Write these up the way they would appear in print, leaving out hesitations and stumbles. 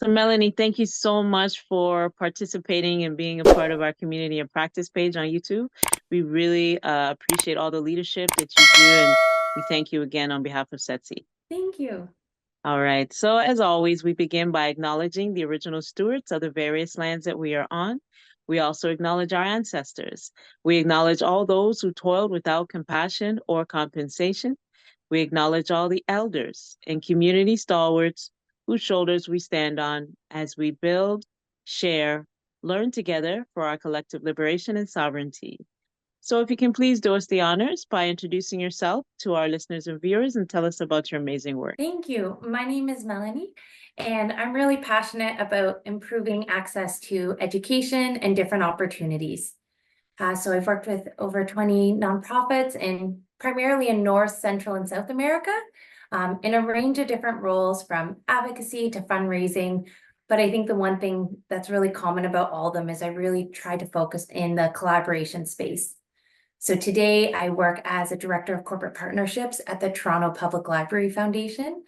So Melanie, thank you so much for participating and being a part of our community and practice page on YouTube. We really appreciate all the leadership that you do, and we thank you again on behalf of SETC. Thank you. All right, so as always, we begin by acknowledging the original stewards of the various lands that we are on. We also acknowledge our ancestors. We acknowledge all those who toiled without compassion or compensation. We acknowledge all the elders and community stalwarts whose shoulders we stand on as we build, share, learn together for our collective liberation and sovereignty. So if you can please do us the honors by introducing yourself to our listeners and viewers and tell us about your amazing work. Thank you. My name is Melanie, and I'm really passionate about improving access to education and different opportunities. So I've worked with over 20 nonprofits primarily in North, Central, and South America, in a range of different roles from advocacy to fundraising. But I think the one thing that's really common about all of them is I really try to focus in the collaboration space. So today I work as a director of corporate partnerships at the Toronto Public Library Foundation.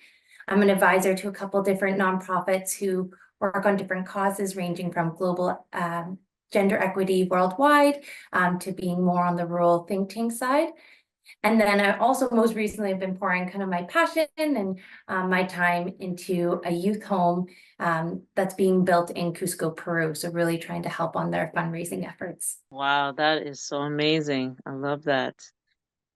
I'm an advisor to a couple different nonprofits who work on different causes ranging from global gender equity worldwide to being more on the rural think tank side. And then I also most recently have been pouring kind of my passion and my time into a youth home that's being built in Cusco, Peru. So really trying to help on their fundraising efforts. Wow, that is so amazing. I love that.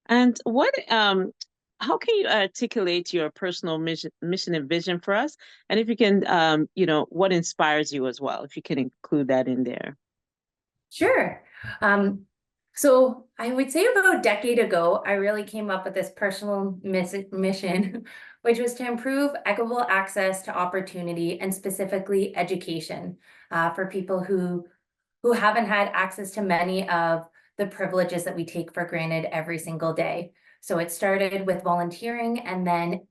And how can you articulate your personal mission and vision for us? And if you can, what inspires you as well, if you can include that in there. Sure. So I would say about a decade ago, I really came up with this personal mission, which was to improve equitable access to opportunity and specifically education for people who haven't had access to many of the privileges that we take for granted every single day. So it started with volunteering and then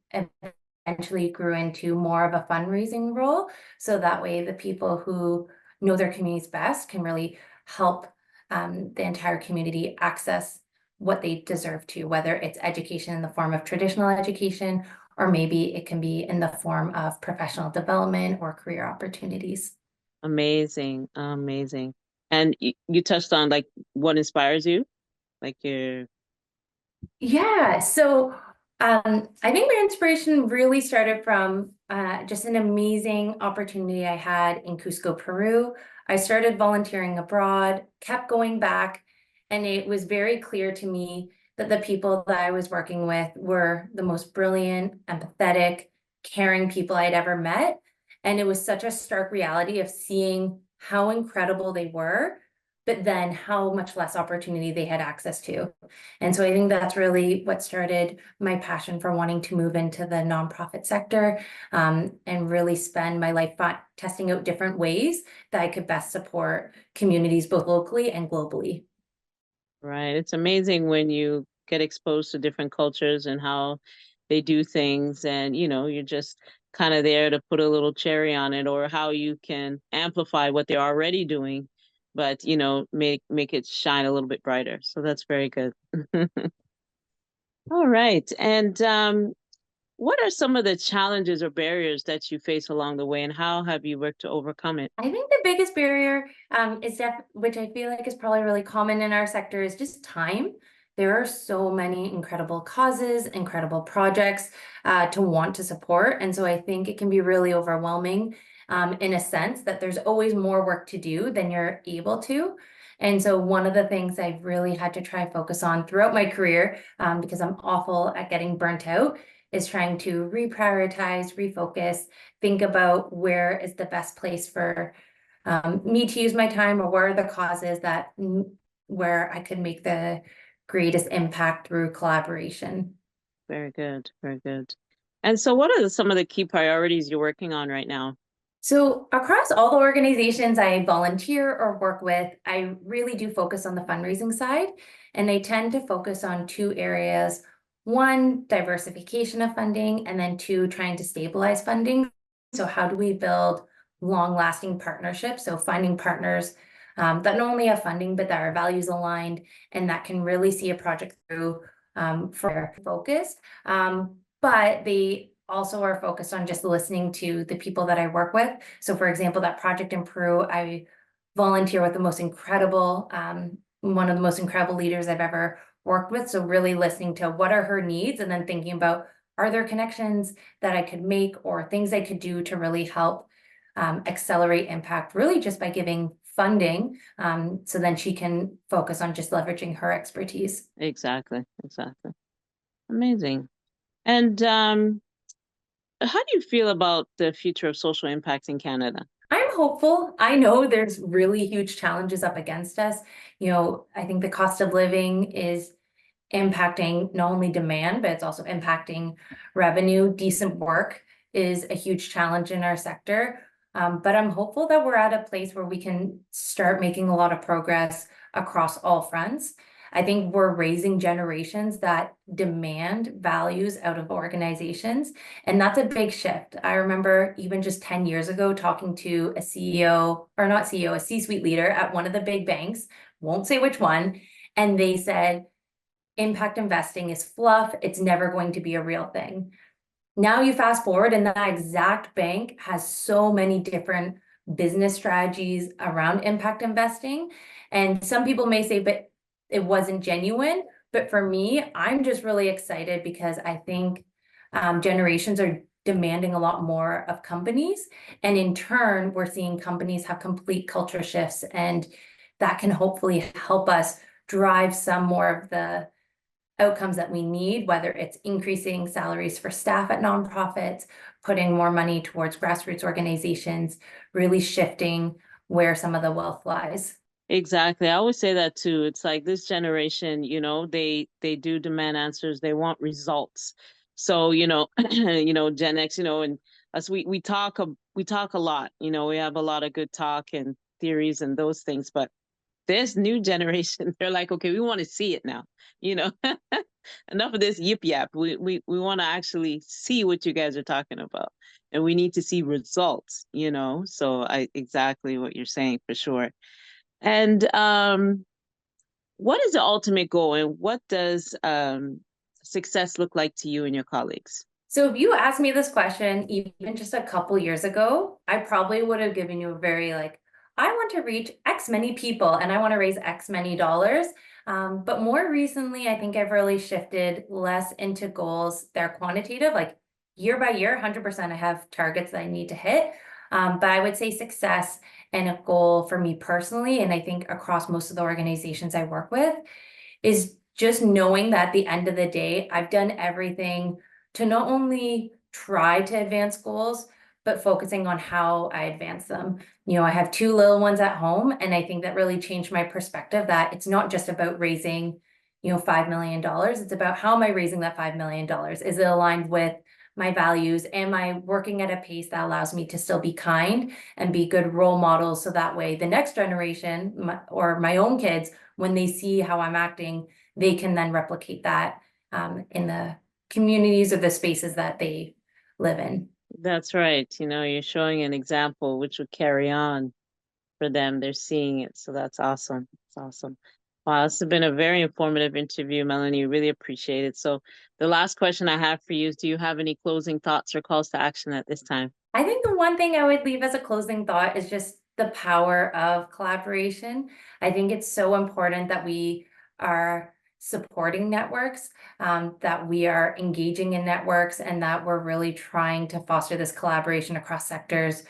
eventually grew into more of a fundraising role. So that way the people who know their communities best can really help the entire community access what they deserve to, whether it's education in the form of traditional education, or maybe it can be in the form of professional development or career opportunities. Amazing, amazing. And you touched on like what inspires you, like your. Yeah, so I think my inspiration really started from just an amazing opportunity I had in Cusco, Peru. I started volunteering abroad, kept going back, and it was very clear to me that the people that I was working with were the most brilliant, empathetic, caring people I'd ever met. And it was such a stark reality of seeing how incredible they were, but then how much less opportunity they had access to. And so I think that's really what started my passion for wanting to move into the nonprofit sector and really spend my life testing out different ways that I could best support communities both locally and globally. Right. It's amazing when you get exposed to different cultures and how they do things, and you're just kind of there to put a little cherry on it, or how you can amplify what they're already doing, but make it shine a little bit brighter. So that's very good. All right. And what are some of the challenges or barriers that you face along the way, and how have you worked to overcome it? I think the biggest barrier which I feel like is probably really common in our sector, is just time. There are so many incredible causes, incredible projects to want to support. And so I think it can be really overwhelming in a sense that there's always more work to do than you're able to. And so one of the things I've really had to try focus on throughout my career, because I'm awful at getting burnt out, is trying to reprioritize, refocus, think about where is the best place for me to use my time, or where are the causes where I could make the greatest impact through collaboration. Very good, very good. And so what are some of the key priorities you're working on right now? So across all the organizations I volunteer or work with, I really do focus on the fundraising side, and they tend to focus on two areas. One, diversification of funding, and then two, trying to stabilize funding. So how do we build long-lasting partnerships? So finding partners that not only have funding, but that are values aligned and that can really see a project through for focused. But they also are focused on just listening to the people that I work with. So for example, that project in Peru, I volunteer with the most incredible, one of the most incredible leaders I've ever worked with. So really listening to what are her needs and then thinking about, are there connections that I could make or things I could do to really help accelerate impact, really just by giving funding, so then she can focus on just leveraging her expertise. Exactly. Amazing. And how do you feel about the future of social impact in Canada? I'm hopeful. I know there's really huge challenges up against us. I think the cost of living is impacting not only demand, but it's also impacting revenue. Decent work is a huge challenge in our sector. But I'm hopeful that we're at a place where we can start making a lot of progress across all fronts. I think we're raising generations that demand values out of organizations, and that's a big shift. I remember even just 10 years ago talking to a CEO, or not CEO, a C-suite leader at one of the big banks, won't say which one, and they said, impact investing is fluff. It's never going to be a real thing. Now you fast forward and that exact bank has so many different business strategies around impact investing. And some people may say, but it wasn't genuine. But for me, I'm just really excited because I think generations are demanding a lot more of companies. And in turn, we're seeing companies have complete culture shifts, and that can hopefully help us drive some more of the outcomes that we need, whether it's increasing salaries for staff at nonprofits, putting more money towards grassroots organizations, really shifting where some of the wealth lies. Exactly. I always say that too. It's like this generation, they do demand answers. They want results. So, Gen X, and us, we talk a lot. We have a lot of good talk and theories and those things. But this new generation, they're like, okay, we want to see it now. You know, enough of this yip yap. We want to actually see what you guys are talking about, and we need to see results. So I exactly what you're saying for sure. And what is the ultimate goal, and what does success look like to you and your colleagues? So if you asked me this question even just a couple years ago, I probably would have given you a very I want to reach X many people and I want to raise X many dollars. But more recently, I think I've really shifted less into goals. They're quantitative, like year by year, 100% I have targets that I need to hit. But I would say success and a goal for me personally, and I think across most of the organizations I work with, is just knowing that at the end of the day, I've done everything to not only try to advance goals, but focusing on how I advance them. I have two little ones at home, and I think that really changed my perspective that it's not just about raising, $5 million. It's about how am I raising that $5 million? Is it aligned with my values? Am I working at a pace that allows me to still be kind and be good role models? So that way the next generation or my own kids, when they see how I'm acting, they can then replicate that in the communities or the spaces that they live in. That's right. You're showing an example which would carry on for them. They're seeing it. So that's awesome. It's awesome. Wow, this has been a very informative interview, Melanie. Really appreciate it. So the last question I have for you is, do you have any closing thoughts or calls to action at this time? I think the one thing I would leave as a closing thought is just the power of collaboration. I think it's so important that we are supporting networks, that we are engaging in networks, and that we're really trying to foster this collaboration across sectors,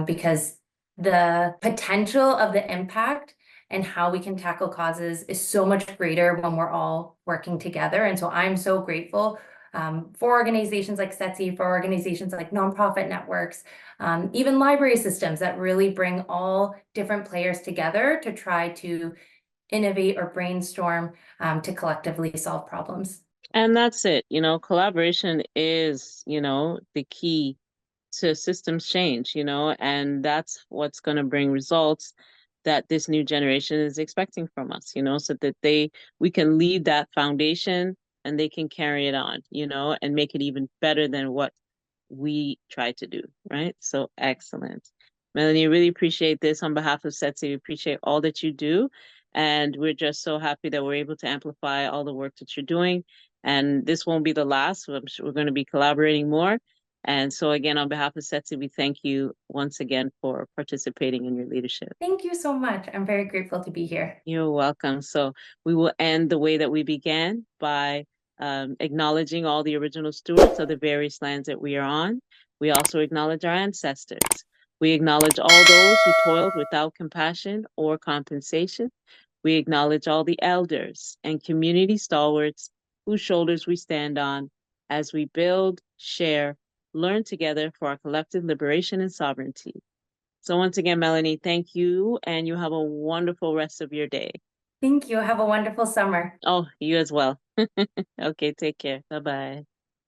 because the potential of the impact and how we can tackle causes is so much greater when we're all working together. And so I'm so grateful for organizations like SETSI, for organizations like nonprofit networks, even library systems that really bring all different players together to try to innovate or brainstorm to collectively solve problems. And that's it. Collaboration is, the key to systems change, and that's what's going to bring results that this new generation is expecting from us, so that we can lead that foundation and they can carry it on, and make it even better than what we try to do, right? So excellent. Melanie, really appreciate this on behalf of SETSI. We appreciate all that you do. And we're just so happy that we're able to amplify all the work that you're doing. And this won't be the last. I'm sure we're going to be collaborating more. And so again, on behalf of SETSI, we thank you once again for participating in your leadership. Thank you so much. I'm very grateful to be here. You're welcome. So we will end the way that we began by acknowledging all the original stewards of the various lands that we are on. We also acknowledge our ancestors. We acknowledge all those who toiled without compassion or compensation. We acknowledge all the elders and community stalwarts whose shoulders we stand on as we build, share, learn together for our collective liberation and sovereignty. So once again, Melanie, thank you, and you have a wonderful rest of your day. Thank you. Have a wonderful summer. Oh, you as well. Okay, take care. Bye-bye.